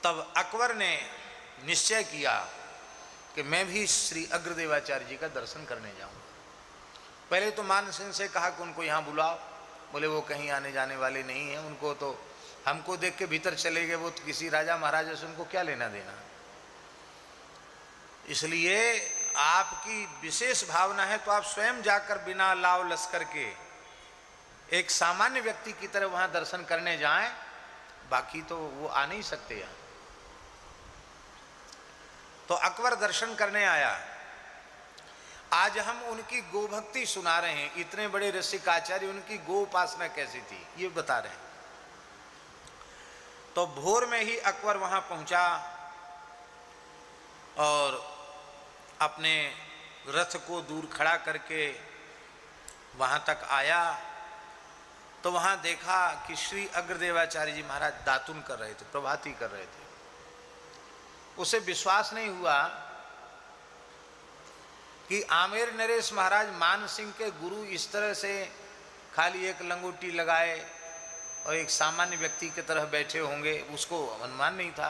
तब अकबर ने निश्चय किया कि मैं भी श्री अग्रदेवाचार्य जी का दर्शन करने जाऊंगा। पहले तो मान सिंह से कहा कि उनको यहाँ बुलाओ। बोले वो कहीं आने जाने वाले नहीं हैं, उनको तो हमको देख के भीतर चले गए, वो तो किसी राजा महाराजा से उनको क्या लेना देना। इसलिए आपकी विशेष भावना है तो आप स्वयं जाकर बिना लाव लश्कर के एक सामान्य व्यक्ति की तरह वहां दर्शन करने जाएं, बाकी तो वो आ नहीं सकते यहाँ। तो अकबर दर्शन करने आया। आज हम उनकी गोभक्ति सुना रहे हैं, इतने बड़े रसिक आचार्य, उनकी गो उपासना कैसी थी ये बता रहे हैं। तो भोर में ही अकबर वहां पहुंचा और अपने रथ को दूर खड़ा करके वहां तक आया। तो वहां देखा कि श्री अग्रदेवाचार्य जी महाराज दातुन कर रहे थे, प्रभाती कर रहे थे। उसे विश्वास नहीं हुआ कि आमेर नरेश महाराज मान सिंह के गुरु इस तरह से खाली एक लंगोटी लगाए और एक सामान्य व्यक्ति की तरह बैठे होंगे, उसको अनुमान नहीं था।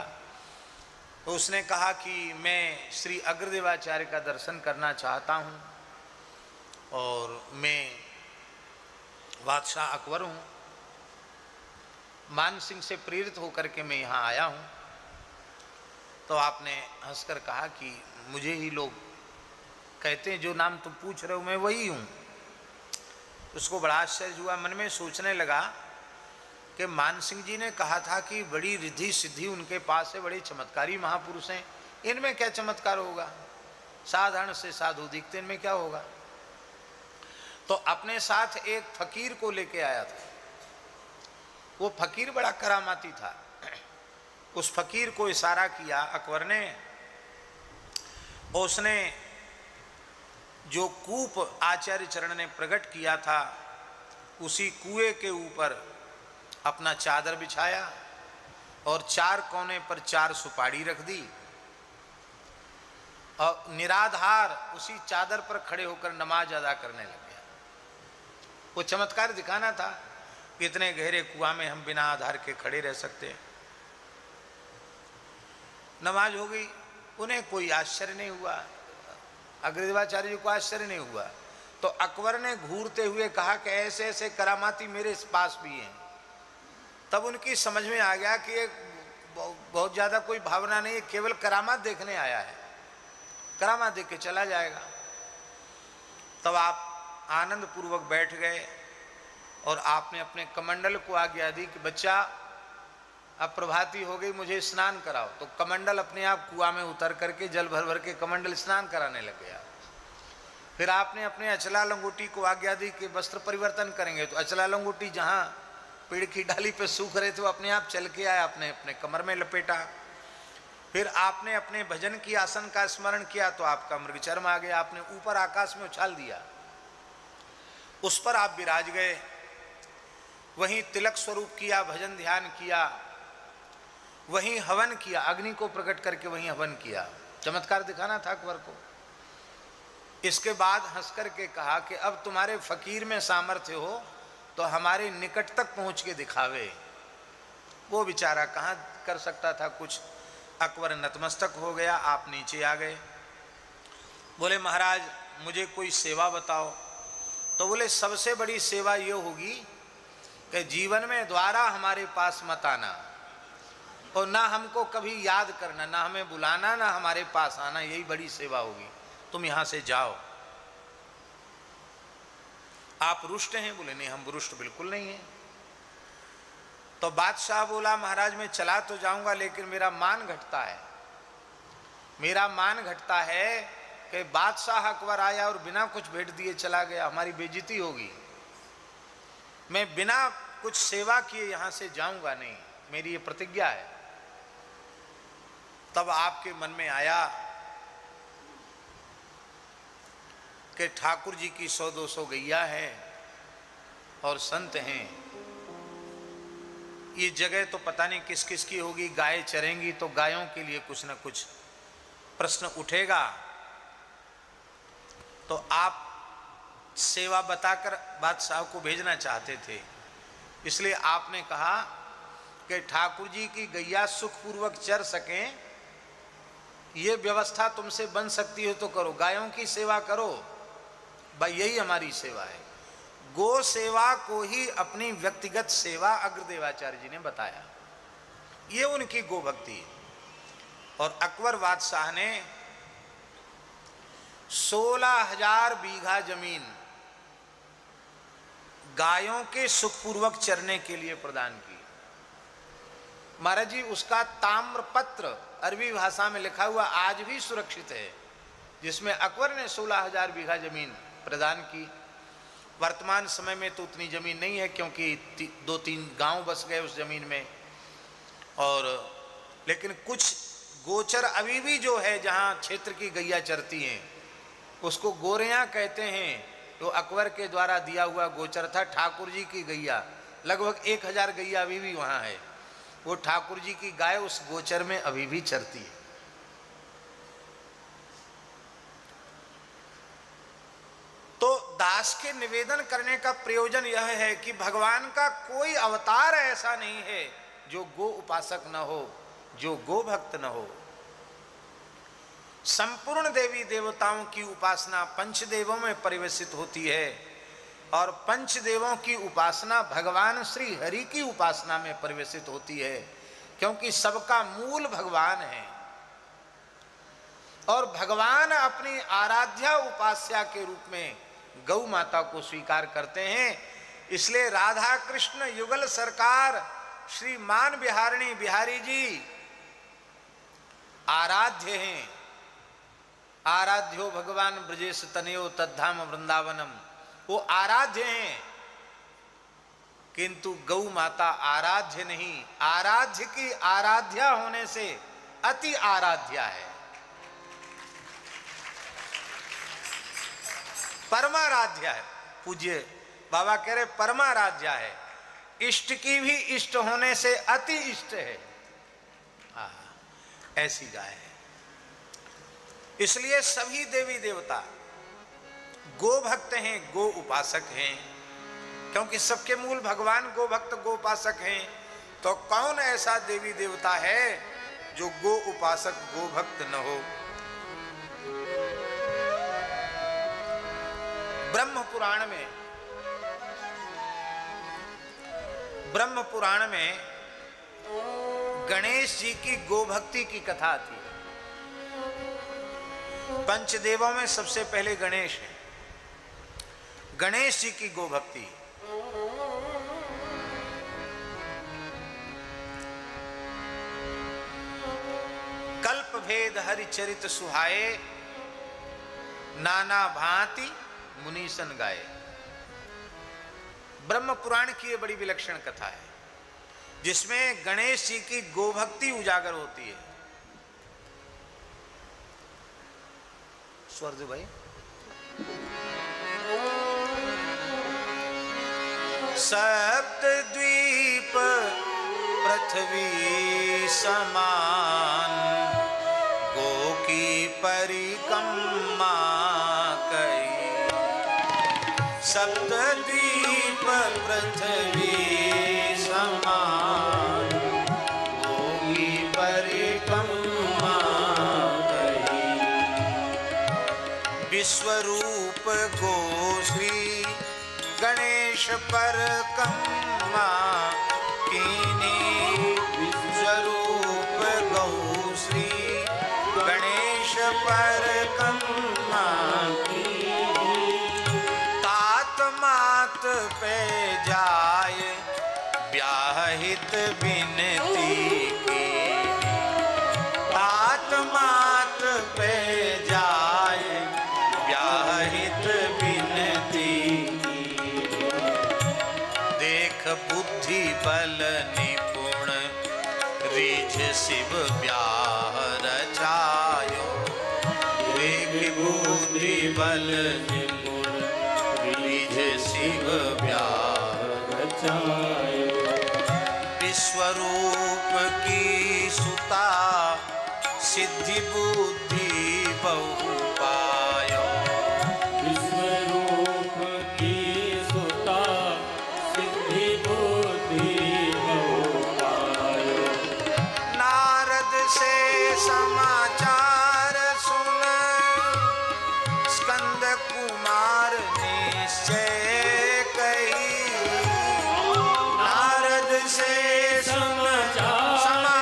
तो उसने कहा कि मैं श्री अग्रदेवाचार्य का दर्शन करना चाहता हूँ और मैं बादशाह अकबर हूँ, मान सिंह से प्रेरित होकर के मैं यहाँ आया हूँ। तो आपने हंसकर कहा कि मुझे ही लोग कहते हैं, जो नाम तुम पूछ रहे हो मैं वही हूँ। उसको बड़ा आश्चर्य हुआ, मन में सोचने लगा कि मान सिंह जी ने कहा था कि बड़ी रिद्धि सिद्धि उनके पास है, बड़े चमत्कारी महापुरुष हैं, इनमें क्या चमत्कार होगा, साधारण से साधु दिखते, इनमें क्या होगा। तो अपने साथ एक फकीर को लेके आया था। वो फकीर बड़ा करामाती था। उस फकीर को इशारा किया अकबर ने, और उसने जो कूप आचार्य चरण ने प्रकट किया था उसी कुएं के ऊपर अपना चादर बिछाया और चार कोने पर चार सुपारी रख दी और निराधार उसी चादर पर खड़े होकर नमाज अदा करने लग गया। वो चमत्कार दिखाना था कि इतने गहरे कुआं में हम बिना आधार के खड़े रह सकते हैं। नमाज हो गई, उन्हें कोई आश्चर्य नहीं हुआ, अग्रदेवाचार्य जी को आश्चर्य नहीं हुआ। तो अकबर ने घूरते हुए कहा कि ऐसे ऐसे करामाती मेरे पास भी हैं। तब उनकी समझ में आ गया कि एक बहुत ज़्यादा कोई भावना नहीं है, केवल करामात देखने आया है, करामात देख के चला जाएगा। तब आप आनंद पूर्वक बैठ गए और आपने अपने कमंडल को आज्ञा दी कि बच्चा अब प्रभाती हो गई, मुझे स्नान कराओ। तो कमंडल अपने आप कुआं में उतर करके जल भर भर के कमंडल स्नान कराने लग गया। फिर आपने अपने अचला लंगोटी को आज्ञा दी कि वस्त्र परिवर्तन करेंगे। तो अचला लंगोटी जहाँ पेड़ की डाली पे सूख रहे थे वो अपने आप चल के आया, अपने अपने कमर में लपेटा। फिर आपने अपने भजन की आसन का स्मरण किया तो आपका मृगचर्म आ गया, आपने ऊपर आकाश में उछाल दिया, उस पर आप विराज गए। वहीं तिलक स्वरूप किया, भजन ध्यान किया, वहीं हवन किया, अग्नि को प्रकट करके वहीं हवन किया। चमत्कार दिखाना था अकबर को। इसके बाद हंस करके कहा कि अब तुम्हारे फकीर में सामर्थ्य हो तो हमारे निकट तक पहुंच के दिखावे। वो बेचारा कहाँ कर सकता था कुछ। अकबर नतमस्तक हो गया, आप नीचे आ गए। बोले महाराज मुझे कोई सेवा बताओ। तो बोले सबसे बड़ी सेवा ये होगी कि जीवन में द्वारा हमारे पास मत आना और ना हमको कभी याद करना, ना हमें बुलाना, ना हमारे पास आना, यही बड़ी सेवा होगी। तुम यहाँ से जाओ। आप रुष्ट हैं? बोले नहीं, हम रुष्ट बिल्कुल नहीं हैं। तो बादशाह बोला महाराज मैं चला तो जाऊंगा लेकिन मेरा मान घटता है, मेरा मान घटता है कि बादशाह अकबर आया और बिना कुछ भेंट दिए चला गया, हमारी बेइज्जती होगी। मैं बिना कुछ सेवा किए यहाँ से जाऊंगा नहीं, मेरी ये प्रतिज्ञा है। तब आपके मन में आया कि ठाकुर जी की 100-200 गैया है और संत हैं, ये जगह तो पता नहीं किस किस की होगी, गाय चरेंगी तो गायों के लिए कुछ न कुछ प्रश्न उठेगा। तो आप सेवा बताकर बादशाह को भेजना चाहते थे, इसलिए आपने कहा कि ठाकुर जी की गैया सुखपूर्वक चर सकें, ये व्यवस्था तुमसे बन सकती हो तो करो, गायों की सेवा करो भाई, यही हमारी सेवा है। गो सेवा को ही अपनी व्यक्तिगत सेवा अग्रदेवाचार्य जी ने बताया, ये उनकी गो भक्ति है। और अकबर बादशाह ने 16,000 बीघा जमीन गायों के सुखपूर्वक चरने के लिए प्रदान की। महाराज जी, उसका ताम्रपत्र अरबी भाषा में लिखा हुआ आज भी सुरक्षित है, जिसमें अकबर ने 16,000 बीघा जमीन प्रदान की। वर्तमान समय में तो उतनी जमीन नहीं है, क्योंकि 2-3 गांव बस गए उस जमीन में। और लेकिन कुछ गोचर अभी भी जो है, जहां क्षेत्र की गैया चरती हैं, उसको गोरियां कहते हैं। तो अकबर के द्वारा दिया हुआ गोचर था। ठाकुर जी की गैया, लगभग 1000 गैया अभी भी वहां है। वो ठाकुर जी की गाय उस गोचर में अभी भी चरती है। तो दास के निवेदन करने का प्रयोजन यह है कि भगवान का कोई अवतार ऐसा नहीं है जो गो उपासक न हो, जो गो भक्त न हो। संपूर्ण देवी देवताओं की उपासना पंचदेवों में परिवेशित होती है, और पंचदेवों की उपासना भगवान श्री हरि की उपासना में परिवेशित होती है, क्योंकि सबका मूल भगवान है। और भगवान अपनी आराध्या उपास्या के रूप में गौ माता को स्वीकार करते हैं। इसलिए राधा कृष्ण युगल सरकार श्री मान बिहारिणी बिहारी जी आराध्य हैं। आराध्यो भगवान ब्रजेश तनयो तद्धाम वृंदावनम, वो आराध्य हैं, किंतु गौ माता आराध्य नहीं। आराध्य की आराध्या होने से अति आराध्या है, परमाराध्या है। पूज्य बाबा कह रहे परमाराध्या है, इष्ट की भी इष्ट होने से अति इष्ट है। ऐसी गाय है। इसलिए सभी देवी देवता गो भक्त हैं, गो उपासक हैं, क्योंकि सबके मूल भगवान गो भक्त गो उपासक हैं। तो कौन ऐसा देवी देवता है जो गो उपासक गो भक्त न हो। ब्रह्म पुराण में गणेश जी की गोभक्ति की कथा आती है। पंचदेवों में सबसे पहले गणेश है। गणेश जी की गोभक्ति, कल्प भेद हरि चरित सुहाए, नाना भांति मुनीसन गाए। ब्रह्म पुराण की ये बड़ी विलक्षण कथा है, जिसमें गणेश जी की गोभक्ति उजागर होती है। स्वर दो भाई। सप्तद्वीप पृथ्वी समान, गो की परिक्रमा कई। सप्तद्वीप पृथ्वी समान, गो की परिक्रमा कई। विश्वरूप गो श्री गणेश परिक्रमा कीनी। विश्वरूप गौ श्री गणेश परिक्रमा कीनी। तात मात पे जाए ब्याहित बिनती की। तात मात पे जाए ब्याहित बिनती की। देख बुद्धि बल निपुण रीझ शिव ब्याह रचायो। देख बुद्धि बल निपुण रीझ शिव ब्याह रचायो। विश्वरूप की सुता सिद्धि बुद्धि बहु पायो। विश्वरूप की सुता सिद्धि बुद्धि बहु पायो। से समाचार सुन स्कंद कुमार निश्चय कही। नारद से समाचार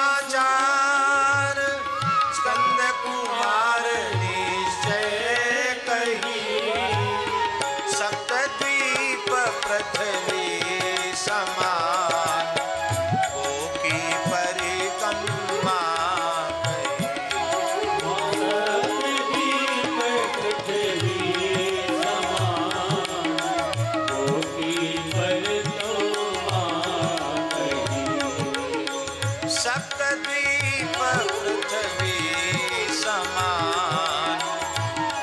स्कंद कुमार निश्चय कही। सप्तद्वीप पृथ्वी समान को की परिक्रमा कही। सप्तद्वीप पृथ्वी समान को की परिक्रमा कही। सप्तद्वीप पृथ्वी समान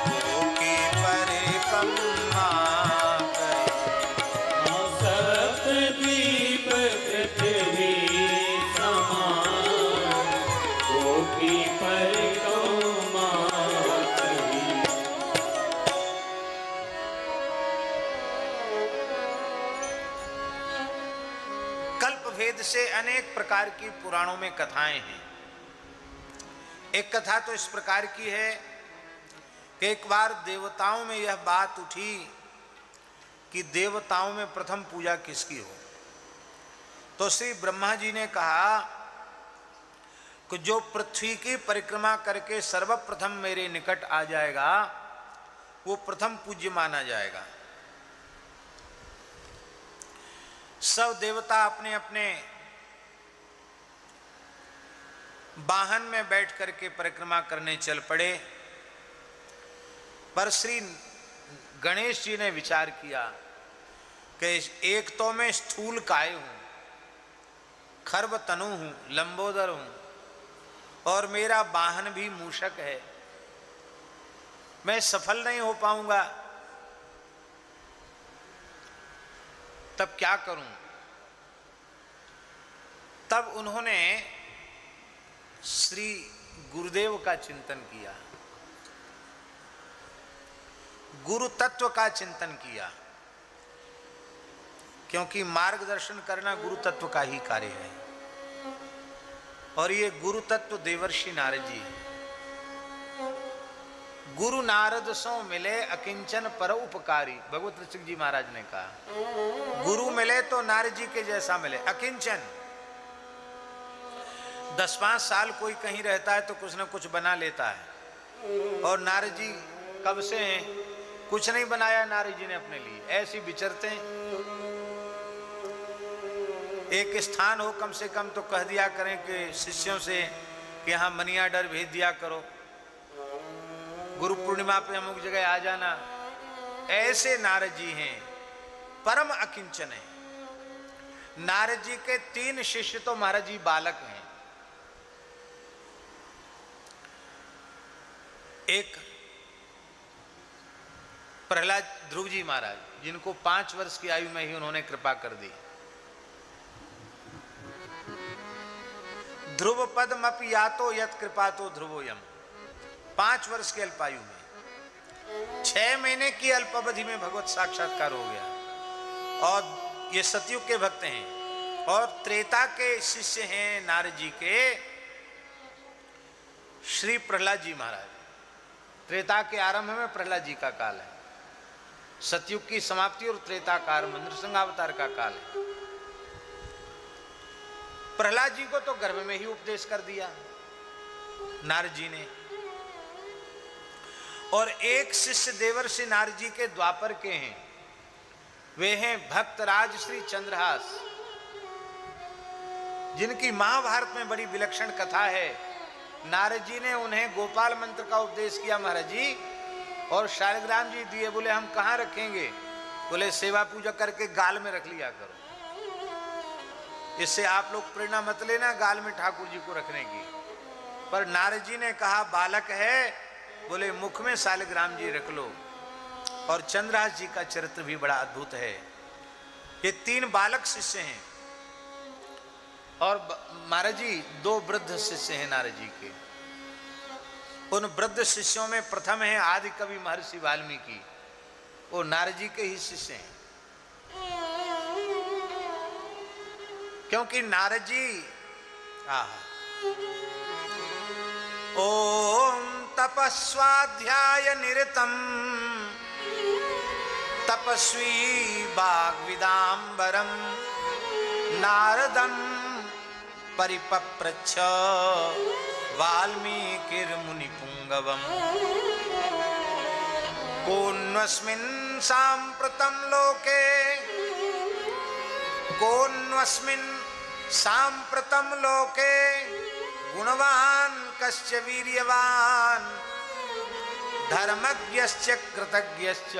को की परिक्रमा कही। सप्तद्वीप पृथ्वी समान को की परिक्रमा कही। कल्प भेद से अनेक प्रकार की पुराणों में कथाएं हैं। एक कथा तो इस प्रकार की है कि एक बार देवताओं में यह बात उठी कि देवताओं में प्रथम पूजा किसकी हो। तो श्री ब्रह्मा जी ने कहा कि जो पृथ्वी की परिक्रमा करके सर्वप्रथम मेरे निकट आ जाएगा वो प्रथम पूज्य माना जाएगा। सब देवता अपने अपने वाहन में बैठ करके परिक्रमा करने चल पड़े। पर श्री गणेश जी ने विचार किया कि एक तो मैं स्थूल काय हूं, खर्व तनु हूं, लंबोदर हूं और मेरा वाहन भी मूषक है, मैं सफल नहीं हो पाऊंगा। तब क्या करूं? तब उन्होंने श्री गुरुदेव का चिंतन किया, गुरु तत्व का चिंतन किया, क्योंकि मार्गदर्शन करना गुरु तत्व का ही कार्य है। और ये गुरु तत्व देवर्षि नारद जी है। गुरु नारद सो मिले अकिंचन पर उपकारी, भगवत ऋषिक जी महाराज ने कहा। गुरु मिले तो नारद जी के जैसा मिले, अकिंचन। 10-5 साल कोई कहीं रहता है तो कुछ न कुछ बना लेता है, और नारद जी कब से हैं? कुछ नहीं बनाया नारद जी ने अपने लिए, ऐसे विचरते हैं। एक स्थान हो कम से कम तो कह दिया करें कि शिष्यों से कि यहाँ मनी ऑर्डर भेज दिया करो, गुरु पूर्णिमा पे अमुक जगह आ जाना। ऐसे नारद जी हैं, परम अकिंचन है। नारद जी के 3 शिष्य तो महाराज जी बालक हैं। एक प्रहलाद ध्रुव जी महाराज, जिनको 5 वर्ष की आयु में ही उन्होंने कृपा कर दी। ध्रुव पदमप यातो यत कृपा तो ध्रुवोयम, 5 वर्ष के अल्पायु में 6 महीने की अल्प अवधि में भगवत साक्षात्कार हो गया। और ये सतयुग के भक्त हैं और त्रेता के शिष्य हैं नारद जी के श्री प्रहलाद जी महाराज। त्रेता के आरंभ में प्रहलाद जी का काल है, सतयुग की समाप्ति और त्रेता काल नृसिंहावतार का काल है। प्रहलाद जी को तो गर्भ में ही उपदेश कर दिया नारद जी ने। और एक शिष्य देवर्षि नारद जी के द्वापर के हैं, वे हैं भक्तराज श्री चंद्रहास, जिनकी महाभारत में बड़ी विलक्षण कथा है। नारद जी ने उन्हें गोपाल मंत्र का उपदेश किया महाराज जी, और शालिग्राम जी दिए, बोले हम कहाँ रखेंगे? बोले सेवा पूजा करके गाल में रख लिया करो। इससे आप लोग प्रेरणा मत लेना गाल में ठाकुर जी को रखने की। पर नारद जी ने कहा बालक है, बोले मुख में शालिग्राम जी रख लो। और चंद्रहास जी का चरित्र भी बड़ा अद्भुत है। ये 3 बालक शिष्य हैं और महाराज जी 2 वृद्ध शिष्य हैं नारद जी के। उन वृद्ध शिष्यों में प्रथम है आदि कवि महर्षि वाल्मीकि, वो नारद जी के ही शिष्य हैं। क्योंकि नारद जी ओम तपस्वाध्याय निरतम तपस्वी वाग्विदाम्बरम नारदम परिपप्रच्छ वाल्मीकिर्मुनिपुंगवम् कोन्वस्मिन् साम्प्रतं लोके कोन्वस्मिन् साम्प्रतं लोके गुणवान् कस्य वीर्यवान् धर्मज्ञश्च कृतज्ञश्च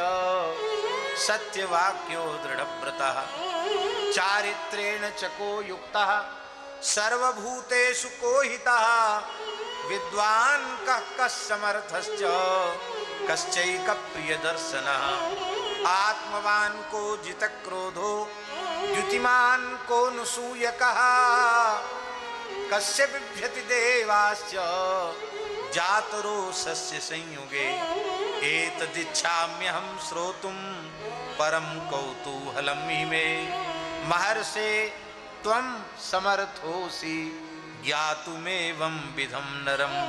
सत्यवाक्यो दृढव्रतः चारित्रेण चको युक्तः सर्वभूतेषु कोहितः विद्वान् कः समर्थश्च कश्चैकप्रियदर्शनः आत्मवान् को जितक्रोधो द्युतिमान् को नुसूयकः कस्य बिभ्यति देवाश्च जातरोषस्य संयुगे एतदिच्छाम्यहं श्रोतुं परम कौतूहलं मे महर्षे त्वं समर्थोसि ज्ञातुमेवं विधं नरम्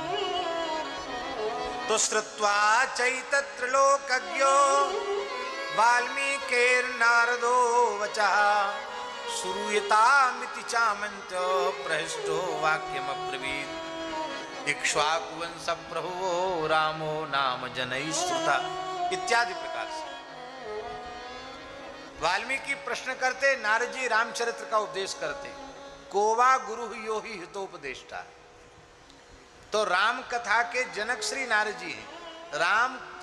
तो श्रुत्वा चैतत्रलोकज्ञो वाल्मीकिर्नारदो वचः श्रूयतामिति चामन्त्य प्रहृष्टो वाक्यमब्रवीत् इक्ष्वाकुवंश प्रभुवो रामो नाम जनैः श्रुता इत्यादि प्रकार से वाल्मीकि प्रश्न करते, नारद जी रामचरित्र का उपदेश करते। कोवा गुरु यो ही हितोपदेष्टा। तो राम कथा के जनक श्री नारद जी हैं।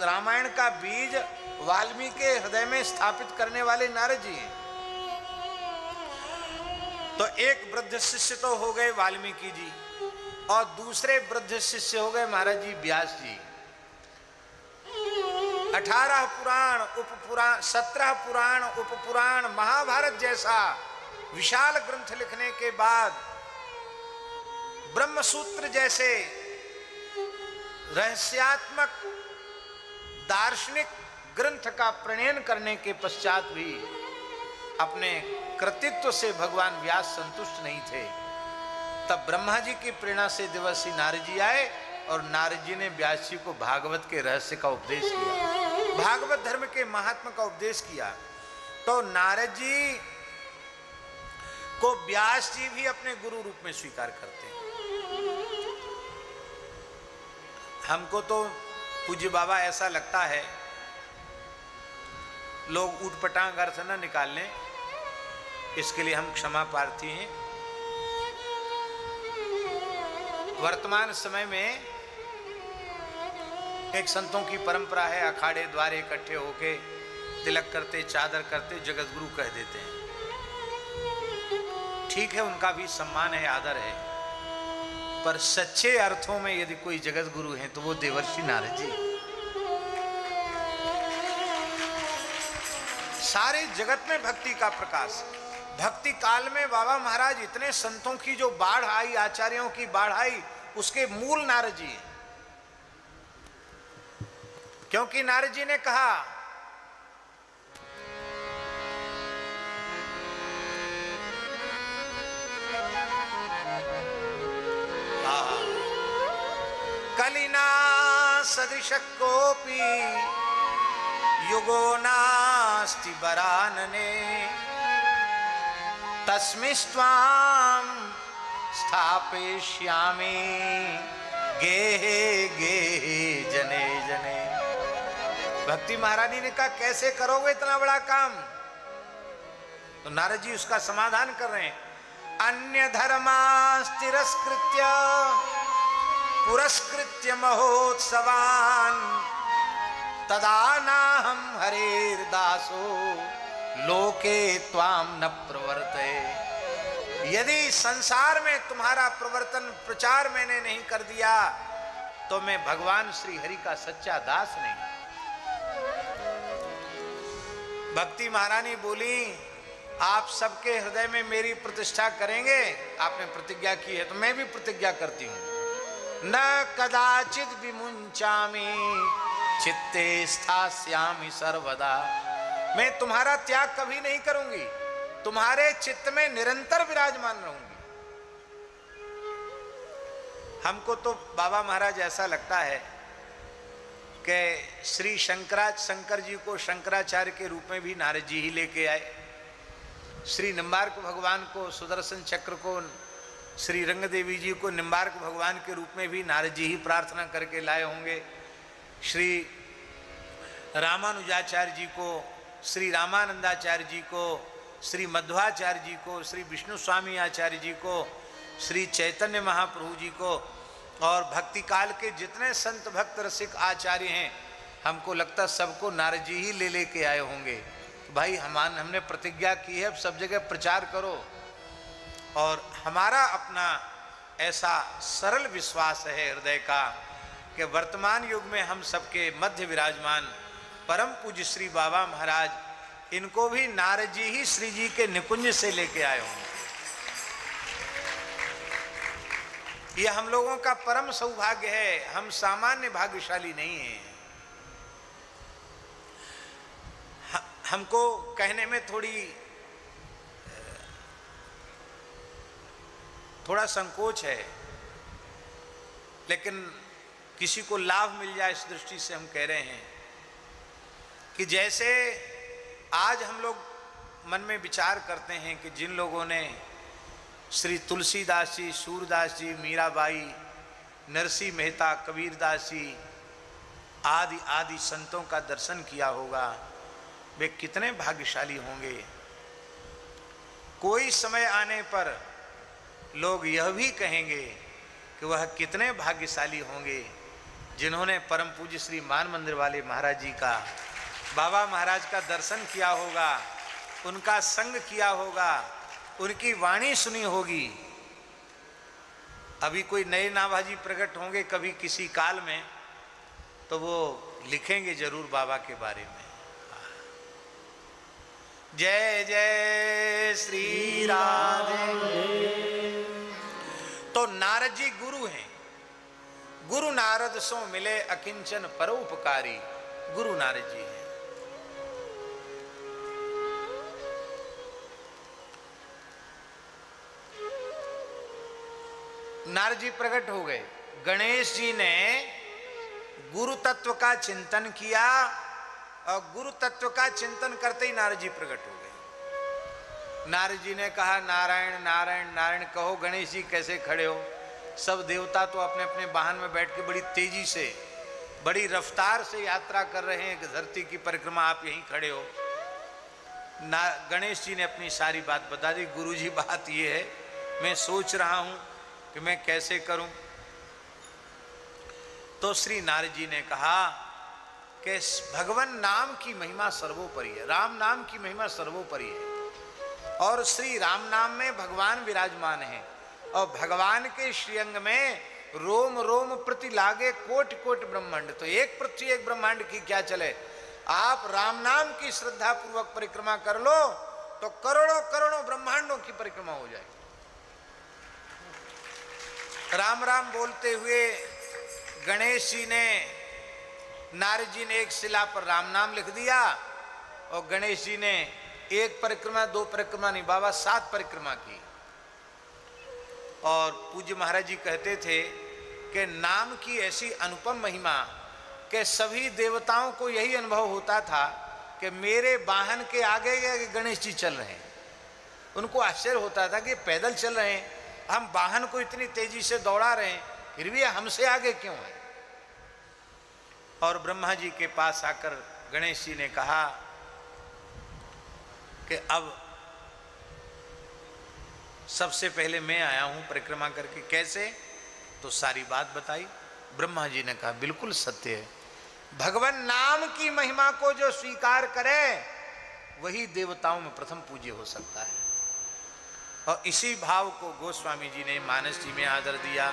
रामायण का बीज वाल्मीकि के हृदय में स्थापित करने वाले नारद जी हैं। तो एक वृद्ध शिष्य तो हो गए वाल्मीकि जी और दूसरे वृद्ध शिष्य हो गए महाराज जी व्यास जी। 18 पुराण उपपुराण 17 पुराण उपपुराण महाभारत जैसा विशाल ग्रंथ लिखने के बाद ब्रह्मसूत्र जैसे रहस्यात्मक दार्शनिक ग्रंथ का प्रणयन करने के पश्चात भी अपने कृतित्व से भगवान व्यास संतुष्ट नहीं थे। तब ब्रह्मा जी की प्रेरणा से देवर्षि नारद जी आए और नारद जी ने व्यास जी को भागवत के रहस्य का उपदेश किया, भागवत धर्म के महात्मा का उपदेश किया। तो नारद जी को व्यास जी भी अपने गुरु रूप में स्वीकार करते हैं। हमको तो पूज्य बाबा ऐसा लगता है लोग ऊटपटांग अर्थ न निकाल लें, इसके लिए हम क्षमा प्रार्थी हैं। वर्तमान समय में एक संतों की परंपरा है, अखाड़े द्वारे इकट्ठे होके तिलक करते, चादर करते, जगत गुरु कह देते हैं। ठीक है, उनका भी सम्मान है, आदर है, पर सच्चे अर्थों में यदि कोई जगत गुरु हैं तो वो देवर्षि नारद जी। सारे जगत में भक्ति का प्रकाश। भक्ति काल में बाबा महाराज इतने संतों की जो बाढ़ आई, आचार्यों की बाढ़ आई, उसके मूल नारद जी हैं। क्योंकि नारद जी ने कहा कलिना सदृश कोपि युगो नास्ति वरानने तस्मिस्त्वां स्थापयिष्यामि गेहे गेहे जने जने। भक्ति महारानी ने कहा कैसे करोगे इतना बड़ा काम? तो नारद जी उसका समाधान कर रहे हैं। अन्य धर्मास्तिरस्कृत्य पुरस्कृत्य महोत्सवान् तदा नाहं हरेर्दासो लोके त्वां न प्रवर्ते। यदि संसार में तुम्हारा प्रवर्तन प्रचार मैंने नहीं कर दिया तो मैं भगवान श्री हरि का सच्चा दास नहीं। भक्ति महारानी बोली आप सबके हृदय में मेरी प्रतिष्ठा करेंगे, आपने प्रतिज्ञा की है तो मैं भी प्रतिज्ञा करती हूं। न कदाचित विमुंचामि चित्ते स्थास्यामि सर्वदा। मैं तुम्हारा त्याग कभी नहीं करूंगी, तुम्हारे चित्त में निरंतर विराजमान रहूंगी। हमको तो बाबा महाराज ऐसा लगता है कि श्री शंकर जी को शंकराचार्य के रूप में भी नारद जी ही लेके आए, श्री निम्बार्क भगवान को, सुदर्शन चक्र को, श्री रंग देवी जी को निम्बार्क भगवान के रूप में भी नारद जी ही प्रार्थना करके लाए होंगे, श्री रामानुजाचार्य जी को, श्री रामानंदाचार्य जी को, श्री मध्वाचार्य जी को, श्री विष्णु स्वामी आचार्य जी को, श्री चैतन्य महाप्रभु जी को, और भक्ति काल के जितने संत भक्त रसिक आचार्य हैं, हमको लगता सबको नारद जी ही ले लेके आए होंगे। भाई हमने प्रतिज्ञा की है, अब सब जगह प्रचार करो। और हमारा अपना ऐसा सरल विश्वास है हृदय का कि वर्तमान युग में हम सबके मध्य विराजमान परम पूज्य श्री बाबा महाराज, इनको भी नारद जी ही श्री जी के निकुंज से लेके आए होंगे। यह हम लोगों का परम सौभाग्य है, हम सामान्य भाग्यशाली नहीं हैं। हमको कहने में थोड़ा संकोच है, लेकिन किसी को लाभ मिल जाए इस दृष्टि से हम कह रहे हैं कि जैसे आज हम लोग मन में विचार करते हैं कि जिन लोगों ने श्री तुलसीदास जी, सूरदास जी, मीराबाई, नरसिंह मेहता, कबीरदास जी आदि आदि संतों का दर्शन किया होगा, वे कितने भाग्यशाली होंगे। कोई समय आने पर लोग यह भी कहेंगे कि वह कितने भाग्यशाली होंगे जिन्होंने परम पूज्य श्री मान मंदिर वाले महाराज जी का, बाबा महाराज का दर्शन किया होगा, उनका संग किया होगा, उनकी वाणी सुनी होगी। अभी कोई नए नाभाजी प्रकट होंगे कभी किसी काल में, तो वो लिखेंगे जरूर बाबा के बारे में। जय जय श्री राधे। तो नारद जी गुरु हैं, गुरु नारद सो मिले अकिंचन परोपकारी, गुरु नारद जी हैं। नारद जी प्रकट हो गए। गणेश जी ने गुरु तत्व का चिंतन किया और गुरु तत्व का चिंतन करते ही नारद जी प्रकट हो गए। नारद जी ने कहा नारायण नारायण नारायण कहो। गणेश जी कैसे खड़े हो? सब देवता तो अपने अपने वाहन में बैठ के बड़ी तेजी से, बड़ी रफ्तार से यात्रा कर रहे हैं धरती की परिक्रमा, आप यहीं खड़े हो। गणेश जी ने अपनी सारी बात बता दी। गुरु जी बात ये है, मैं सोच रहा हूं कि मैं कैसे करूं। तो श्री नारद जी ने कहा कि भगवान नाम की महिमा सर्वोपरि है, राम नाम की महिमा सर्वोपरि है, और श्री राम नाम में भगवान विराजमान है, और भगवान के श्रीअंग में रोम रोम प्रति लागे कोटि कोटि ब्रह्मांड। तो एक पृथ्वी एक ब्रह्मांड की क्या चले, आप राम नाम की श्रद्धा पूर्वक परिक्रमा कर लो तो करोड़ों करोड़ों ब्रह्मांडों की परिक्रमा हो जाएगी। राम राम बोलते हुए गणेश जी ने, नारद जी ने एक शिला पर राम नाम लिख दिया, और गणेश जी ने एक परिक्रमा, दो परिक्रमा नहीं बाबा 7 परिक्रमा की। और पूज्य महाराज जी कहते थे कि नाम की ऐसी अनुपम महिमा कि सभी देवताओं को यही अनुभव होता था कि मेरे वाहन के आगे गणेश जी चल रहे हैं। उनको आश्चर्य होता था कि पैदल चल रहे हैं, हम वाहन को इतनी तेजी से दौड़ा रहे हैं, फिर भी हमसे आगे क्यों है। और ब्रह्मा जी के पास आकर गणेश जी ने कहा कि अब सबसे पहले मैं आया हूं परिक्रमा करके, कैसे? तो सारी बात बताई। ब्रह्मा जी ने कहा बिल्कुल सत्य है, भगवान नाम की महिमा को जो स्वीकार करे वही देवताओं में प्रथम पूज्य हो सकता है। और इसी भाव को गोस्वामी जी ने मानस जी में आदर दिया।